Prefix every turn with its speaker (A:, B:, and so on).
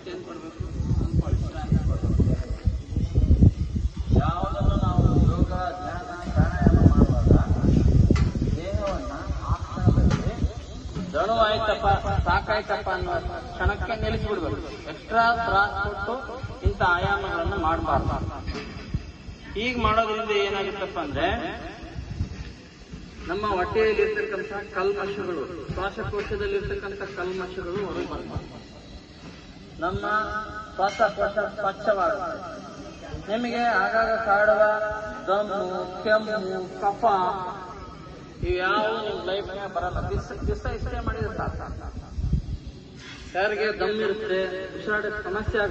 A: ದೇಹಕ್ಕೆ ಏನು ಕೊಡಬೇಕು? ವಿಶ್ರಾಂತಿ ಕೊಡಬೇಕು. ಯಾವುದನ್ನು ನಾವು ಯೋಗ ಧ್ಯಾನ ಪ್ರಾಣಾಯಾಮ ಮಾಡುವಾಗ ದೇಹವನ್ನು ಆ ಕ್ಷಣದಲ್ಲಿ ದಣುವಾಯ್ತಪ್ಪ ಸಾಕಾಯ್ತಪ್ಪ ಅನ್ನುವ ಕ್ಷಣಕ್ಕೆ ನಿಲ್ಲಿಸಿಬಿಡ್ಬೇಕು. ಎಕ್ಸ್ಟ್ರಾ ತ್ರಾಸ ಕೊಟ್ಟು ಇಂಥ ಆಯಾಮಗಳನ್ನು ಮಾಡಬಾರ್ದು. ಈಗ ಮಾಡೋದ್ರಿಂದ ಏನಾಗುತ್ತಪ್ಪ ಅಂದ್ರೆ ನಮ್ಮ ಹೊಟ್ಟೆಯಲ್ಲಿರ್ತಕ್ಕಂಥ ಕಲ್ಮಶಗಳು, ಶ್ವಾಸಕೋಶದಲ್ಲಿರ್ತಕ್ಕಂಥ ಕಲ್ಮಶಗಳು ಹೊರಗೆ ಬರ್ತವೆ. ನಮ್ಮ ಶ್ವಾಸಕೋಶ ಸ್ವಚ್ಛವಾಗುತ್ತೆ. ನಿಮಗೆ ಆಗಾಗ ಕಾಡುವ ದಮ್ಮು, ಕೆಮ್ಮು, ಕಫ ಇವ್ಯಾವು ನಿಮ್ಮ ಲೈಫ್ನಾಗ ಬರಲ್ಲ. ದಿವಸ ಇಷ್ಟೇ ಮಾಡಿದ್ರೆ ಸಾಕು. ಯಾರಿಗೆ ದಮ್ ಇರುತ್ತೆ, ಉಸಿರಾಟದ ಸಮಸ್ಯೆ